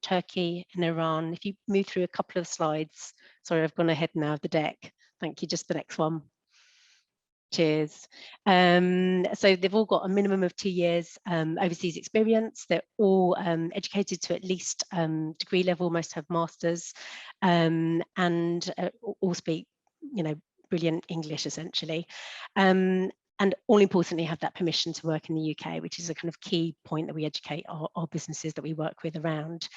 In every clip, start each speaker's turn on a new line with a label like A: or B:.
A: Turkey and Iran. If you move through a couple of slides, sorry, I've gone ahead now of the deck. Thank you, just the next one. Cheers. So they've all got a minimum of 2 years overseas experience. They're all educated to at least degree level, most have masters, and all speak, brilliant English essentially. And all importantly, have that permission to work in the UK, which is a kind of key point that we educate our businesses that we work with around.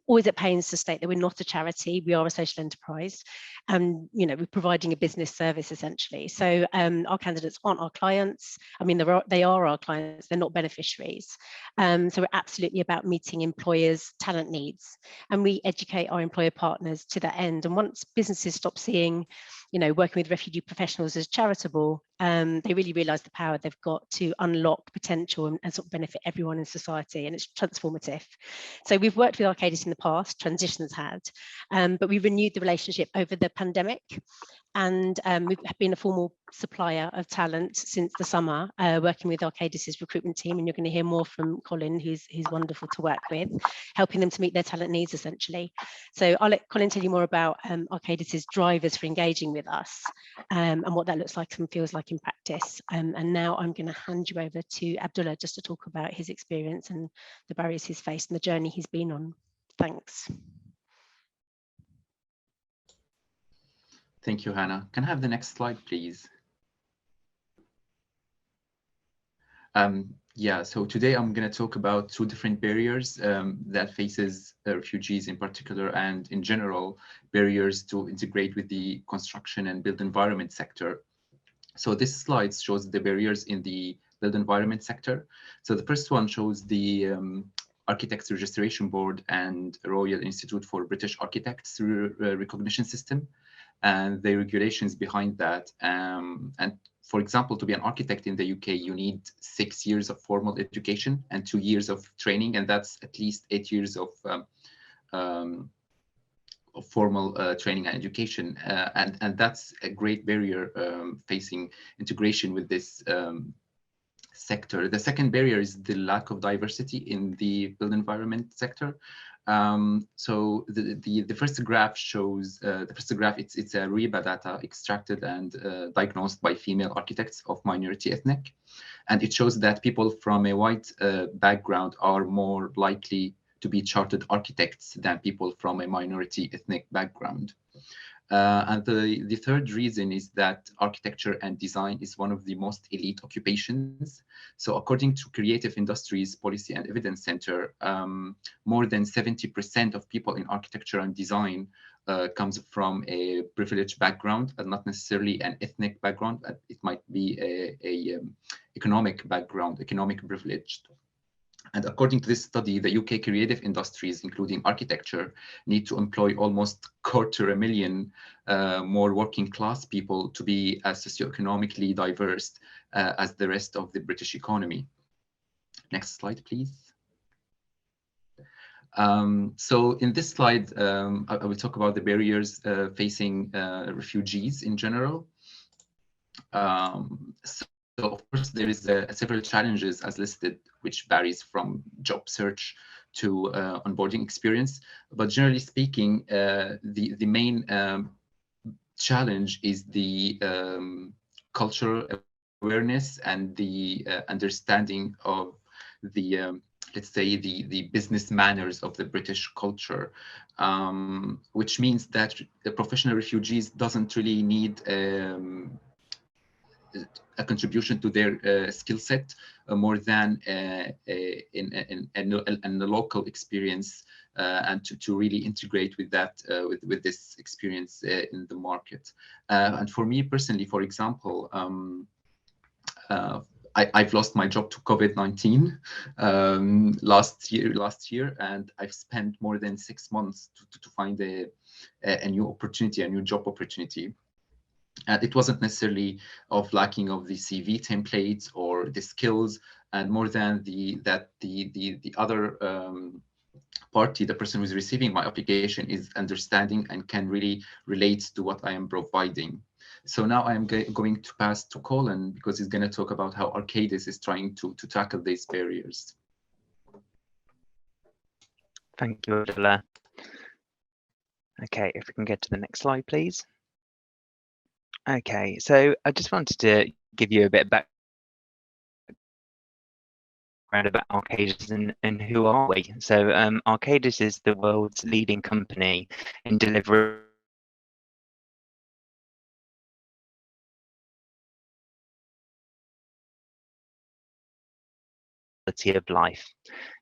A: Always at pains to state that we're not a charity, we are a social enterprise. And we're providing a business service essentially. So our candidates aren't our clients. I mean, they are our clients, they're not beneficiaries. So we're absolutely about meeting employers' talent needs. And we educate our employer partners to that end. And once businesses stop seeing working with refugee professionals as charitable, they really realise the power they've got to unlock potential and sort of benefit everyone in society, and it's transformative. So we've worked with Arcadis in the past, Transitions had, but we renewed the relationship over the pandemic, and we've been a formal supplier of talent since the summer, working with Arcadis's recruitment team, and you're going to hear more from Colin, who's wonderful to work with, helping them to meet their talent needs essentially. So I'll let Colin tell you more about Arcadis's drivers for engaging with us, and what that looks like and feels like in practice. And now I'm going to hand you over to Abdullah just to talk about his experience and the barriers he's faced and the journey he's been on. Thanks.
B: Thank you, Hannah. Can I have the next slide, please? Yeah, so today I'm going to talk about two different barriers that faces refugees in particular, and in general, barriers to integrate with the construction and built environment sector. So this slide shows the barriers in the built environment sector. So the first one shows the Architects Registration Board and Royal Institute for British Architects recognition system, and the regulations behind that. And for example, to be an architect in the UK, you need 6 years of formal education and 2 years of training, and that's at least 8 years of formal training and education. And that's a great barrier facing integration with this sector. The second barrier is the lack of diversity in the built environment sector. So the first graph shows, it's a RIBA data extracted and diagnosed by female architects of minority ethnic. And it shows that people from a white background are more likely to be chartered architects than people from a minority ethnic background. And the third reason is that architecture and design is one of the most elite occupations. So according to Creative Industries Policy and Evidence Center, more than 70% of people in architecture and design comes from a privileged background, and not necessarily an ethnic background. It might be a economic background, economic privileged. And according to this study, the UK creative industries, including architecture, need to employ almost 250,000 more working class people to be as socioeconomically diverse as the rest of the British economy. Next slide, please. So in this slide, I will talk about the barriers facing refugees in general. So of course, there is several challenges as listed, which varies from job search to onboarding experience. But generally speaking, the main challenge is the cultural awareness and the understanding of the let's say the business manners of the British culture, which means that the professional refugees doesn't really need a contribution to their skill set more than in the local experience, and to really integrate with that with this experience in the market. And for me personally, for example, I've lost my job to COVID-19 last year, and I've spent more than 6 months to find a new opportunity, a new job opportunity. And it wasn't necessarily of lacking of the CV templates or the skills, and more than the other party, the person who's receiving my application, is understanding and can really relate to what I am providing. So now I am going to pass to Colin, because he's going to talk about how Arcadis is trying to tackle these barriers.
C: Thank you, Abdullah. Okay, if we can get to the next slide, please. Okay, so I just wanted to give you a bit of background about Arcadis and who are we. So Arcadis is the world's leading company in delivering quality of life.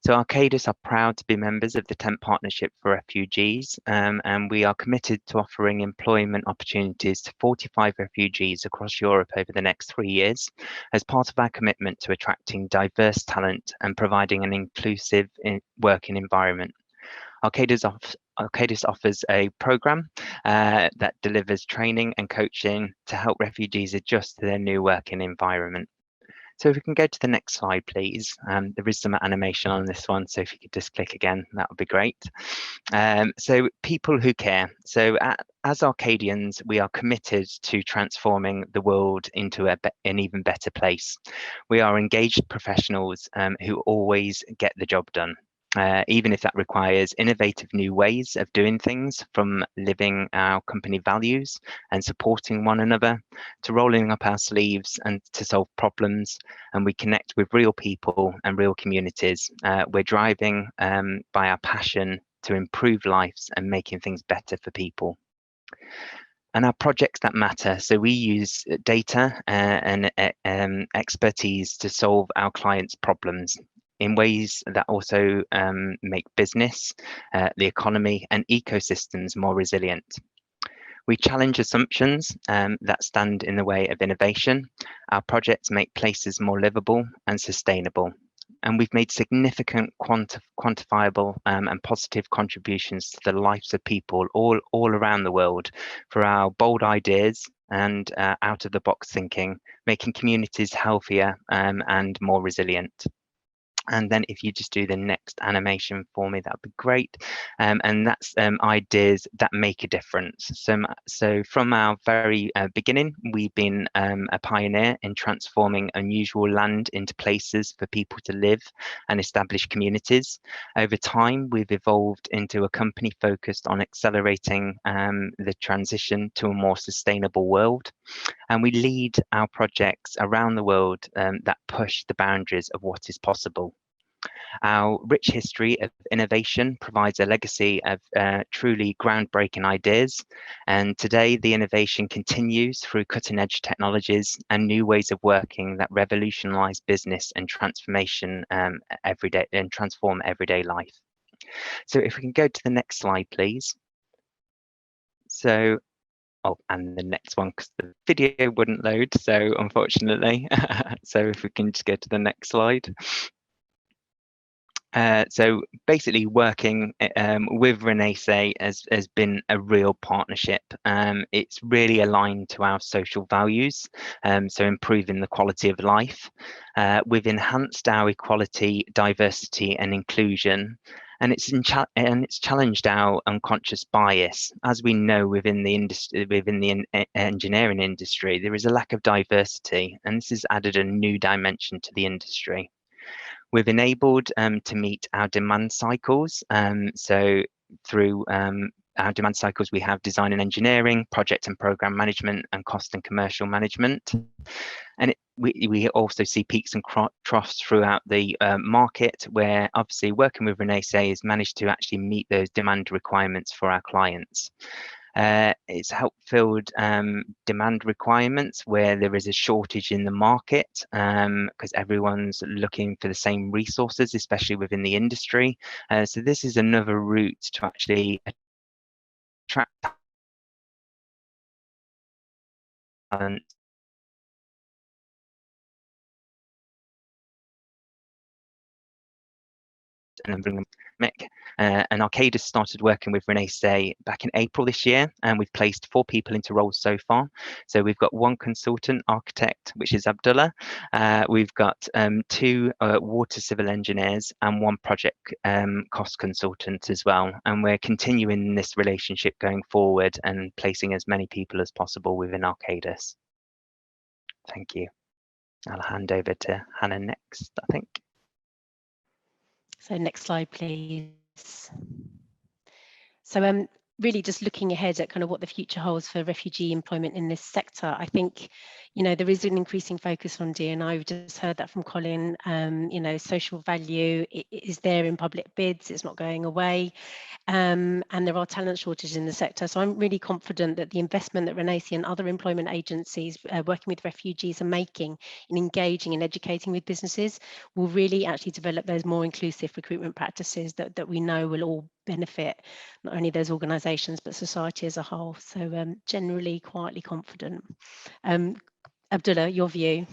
C: So Arcadis are proud to be members of the 10th Partnership for Refugees, and we are committed to offering employment opportunities to 45 refugees across Europe over the next 3 years as part of our commitment to attracting diverse talent and providing an inclusive working environment. Arcadis offers a program that delivers training and coaching to help refugees adjust to their new working environment. So if we can go to the next slide, please. There is some animation on this one, so if you could just click again, that would be great. So people who care. So as Arcadians, we are committed to transforming the world into an even better place. We are engaged professionals who always get the job done. Even if that requires innovative new ways of doing things, from living our company values and supporting one another, to rolling up our sleeves and to solve problems, and we connect with real people and real communities. We're driving by our passion to improve lives and making things better for people. And our projects that matter. So we use data and expertise to solve our clients' problems in ways that also make business, the economy, and ecosystems more resilient. We challenge assumptions that stand in the way of innovation. Our projects make places more livable and sustainable. And we've made significant quantifiable and positive contributions to the lives of people all around the world for our bold ideas and out-of-the-box thinking, making communities healthier and more resilient. And then if you just do the next animation for me, that would be great. And that's ideas that make a difference. So from our very beginning, we've been a pioneer in transforming unusual land into places for people to live and establish communities. Over time, we've evolved into a company focused on accelerating the transition to a more sustainable world. And we lead our projects around the world that push the boundaries of what is possible. Our rich history of innovation provides a legacy of truly groundbreaking ideas. And today, the innovation continues through cutting-edge technologies and new ways of working that revolutionize business and transform everyday life. So if we can go to the next slide, please. So, oh, and the next one, because the video wouldn't load, so unfortunately. So if we can just go to the next slide. So basically working with Renaissance has been a real partnership. It's really aligned to our social values, so improving the quality of life. We've enhanced our equality, diversity and inclusion, and it's challenged our unconscious bias. As we know, within the industry, within the engineering industry, there is a lack of diversity, and this has added a new dimension to the industry. We've enabled to meet our demand cycles. So through our demand cycles, we have design and engineering, project and program management, and cost and commercial management. And we also see peaks and troughs throughout the market, where obviously working with Renaissance has managed to actually meet those demand requirements for our clients. It's helped filled demand requirements where there is a shortage in the market, because everyone's looking for the same resources, especially within the industry. So this is another route to actually attract talent and then bring them back. And Arcadis started working with Renaissance back in April this year, and we've placed 4 people into roles so far. So we've got 1 consultant architect, which is Abdullah. We've got 2 water civil engineers and 1 project cost consultant as well. And we're continuing this relationship going forward and placing as many people as possible within Arcadis. Thank you. I'll hand over to Hannah next, I think.
A: So next slide, please. So really just looking ahead at kind of what the future holds for refugee employment in this sector, I think, you know, there is an increasing focus on D&I. We've just heard that from Colin. You know, social value is there in public bids, it's not going away. And there are talent shortages in the sector. So I'm really confident that the investment that Renace and other employment agencies working with refugees are making in engaging and educating with businesses will really actually develop those more inclusive recruitment practices that we know will all benefit not only those organisations but society as a whole. So generally quietly confident. Abdullah, your view?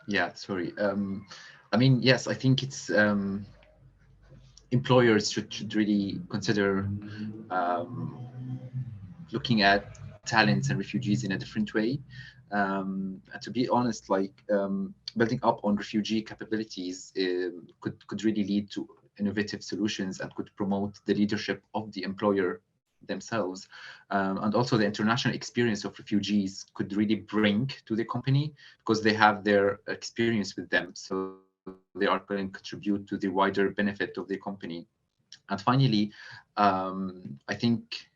B: Yeah, sorry. I mean, yes, I think it's employers should really consider looking at talents and refugees in a different way. And to be honest, like building up on refugee capabilities could really lead to innovative solutions and could promote the leadership of the employer themselves. And also the international experience of refugees could really bring to the company because they have their experience with them. So they are going to contribute to the wider benefit of the company. And finally, I think,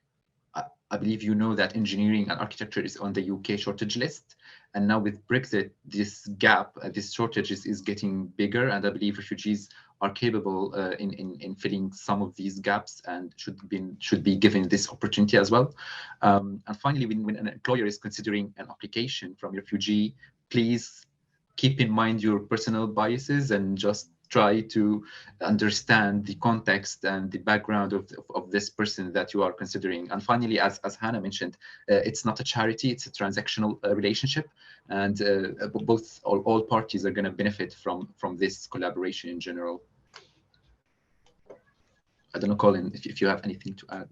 B: I believe you know that engineering and architecture is on the UK shortage list. And now with Brexit, this gap, this shortage is getting bigger. And I believe refugees are capable in filling some of these gaps and should be given this opportunity as well. And finally, when an employer is considering an application from a refugee, please keep in mind your personal biases and just try to understand the context and the background of this person that you are considering. And finally, as Hannah mentioned, it's not a charity, it's a transactional relationship. And all parties are going to benefit from this collaboration in general. I don't know, Colin, if you have anything to add.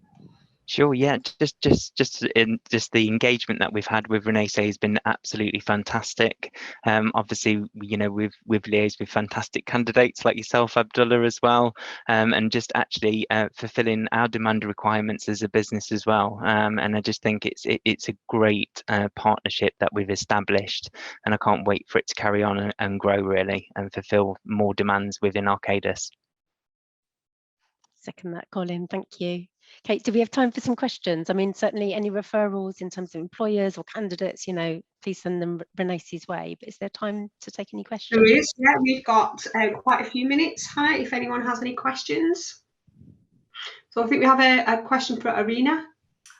C: Sure, yeah, just the engagement that we've had with Renace has been absolutely fantastic. Obviously, you know, we've liaised with fantastic candidates like yourself, Abdullah, as well, and just actually fulfilling our demand requirements as a business as well. And I just think it's a great partnership that we've established, and I can't wait for it to carry on and grow really and fulfil more demands within Arcadis.
A: Second that, Colin, thank you. Kate, do we have time for some questions? I mean, certainly any referrals in terms of employers or candidates, you know, please send them Renace's way. But is there time to take any questions?
D: There is, yeah. We've got quite a few minutes, Hannah, if anyone has any questions. So I think we have a question for Arena.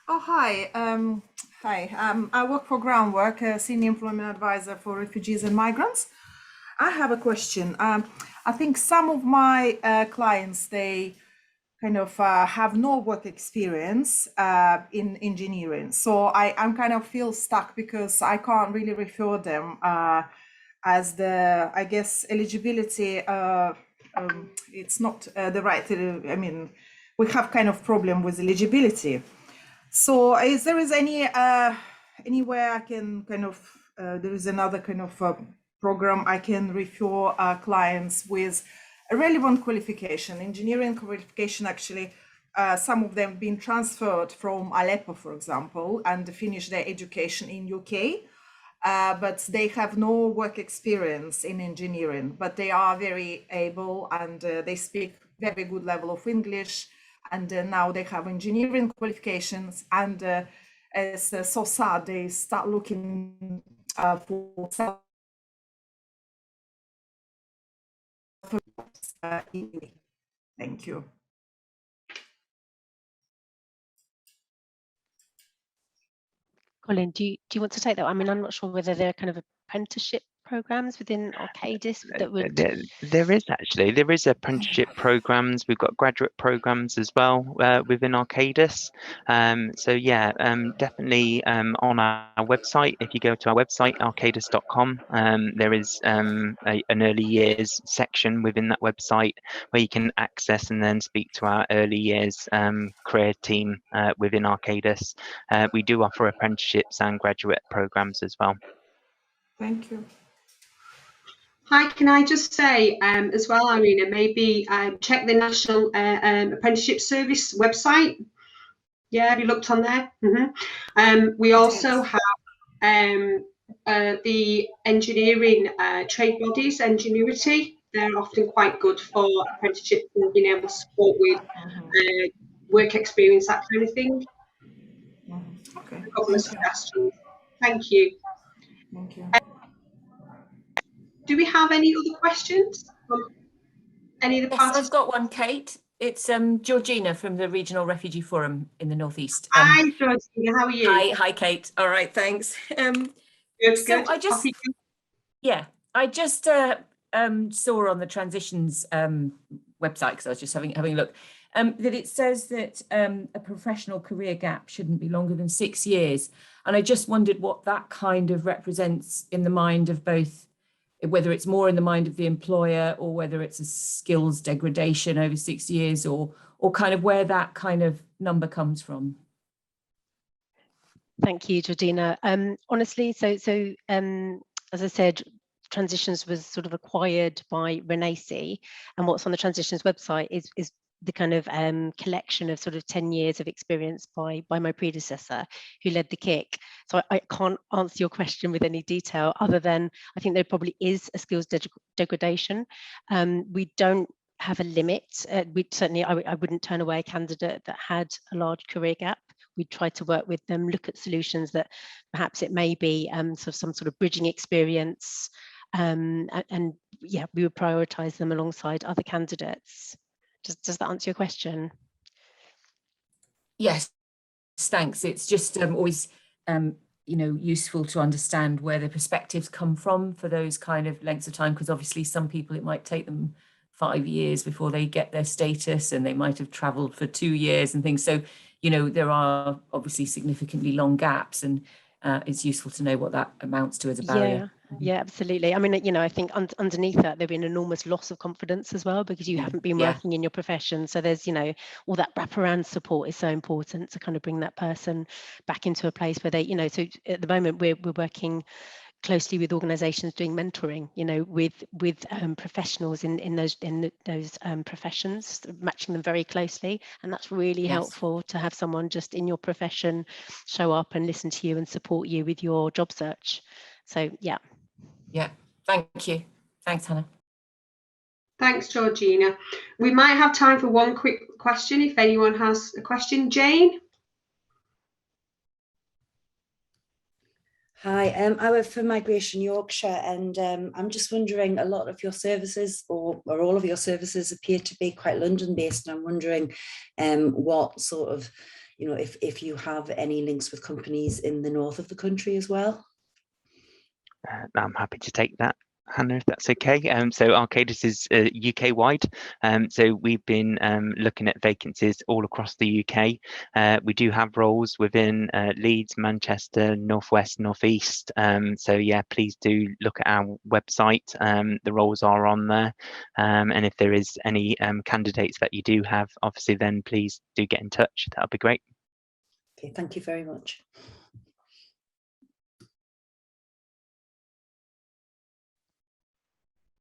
E: Oh, hi. I work for Groundwork, a senior employment advisor for refugees and migrants. I have a question. I think some of my clients, they kind of have no work experience in engineering. So I'm kind of feel stuck because I can't really refer them as the, I guess, eligibility. It's not the right, I mean, we have kind of problem with eligibility. So is there anywhere I can kind of, there is another kind of program I can refer clients with a relevant qualification, engineering qualification. Actually, some of them been transferred from Aleppo, for example, and finish their education in UK, but they have no work experience in engineering, but they are very able and they speak very good level of English, and now they have engineering qualifications, and it's so sad they start looking for thank you.
A: Colin, do you want to take that? I mean, I'm not sure whether there are kind of apprenticeship programs within Arcadis that would.
C: There is apprenticeship programs. We've got graduate programs as well within Arcadis. So yeah, definitely on our website. If you go to our website, arcadis.com, there is an early years section within that website where you can access and then speak to our early years career team within Arcadis. We do offer apprenticeships and graduate programs as well.
E: Thank you.
D: Hi, can I just say as well, Irina, maybe check the National Apprenticeship Service website. Yeah, have you looked on there? Mm-hmm. We also have the engineering trade bodies, Ingenuity. they're often quite good for apprenticeships and being able to support with work experience, that kind of thing.
E: Okay.
D: A couple of suggestions. Thank you.
E: Thank you.
D: Do we have any other questions from any of the
F: Yes,
D: parties?
F: I've got one, Kate. It's Georgina from the Regional Refugee Forum in the Northeast.
D: Hi, Georgina. How are you?
F: Hi, Kate. All right, thanks.
D: Good,
F: So
D: good.
F: I just,
D: Coffee?
F: yeah, I just saw on the transitions website, because I was just having a look, that it says that a professional career gap shouldn't be longer than 6 years. And I just wondered what that kind of represents in the mind of both, whether it's more in the mind of the employer or whether it's a skills degradation over 6 years, or kind of where that kind of number comes from.
A: Thank you, Georgina. Honestly, so as I said, Transitions was sort of acquired by Renacy, and what's on the Transitions website is the kind of collection of sort of 10 years of experience by my predecessor who led the kick. So I can't answer your question with any detail other than I think there probably is a skills degradation. We don't have a limit. I wouldn't turn away a candidate that had a large career gap. We'd try to work with them, look at solutions that perhaps it may be some sort of bridging experience, and yeah, we would prioritise them alongside other candidates. Does that answer your question?
F: Yes, thanks. It's just always useful to understand where the perspectives come from for those kind of lengths of time, because obviously some people it might take them 5 years before they get their status, and they might have travelled for 2 years and things. So there are obviously significantly long gaps, and it's useful to know what that amounts to as a barrier.
A: Yeah, absolutely. I mean, I think underneath that there'll be an enormous loss of confidence as well, because you haven't been working in your profession. So there's, all that wraparound support is so important to kind of bring that person back into a place where they, so at the moment we're working closely with organisations doing mentoring, with professionals in those professions, matching them very closely, and that's really helpful to have someone just in your profession show up and listen to you and support you with your job search. So yeah.
F: Thank you. Thanks, Hannah.
D: Thanks, Georgina. We might have time for one quick question if anyone has a question. Jane?
G: Hi, I work for Migration Yorkshire, and I'm just wondering, a lot of your services or all of your services appear to be quite London-based, and I'm wondering what sort of, if you have any links with companies in the north of the country as well.
C: I'm happy to take that, Hannah, if that's okay. So Arcadis is UK wide. So we've been looking at vacancies all across the UK. We do have roles within Leeds, Manchester, Northwest, Northeast. So yeah, please do look at our website. The roles are on there. And if there is any candidates that you do have, obviously then please do get in touch. That would be great.
G: Okay, thank you very much.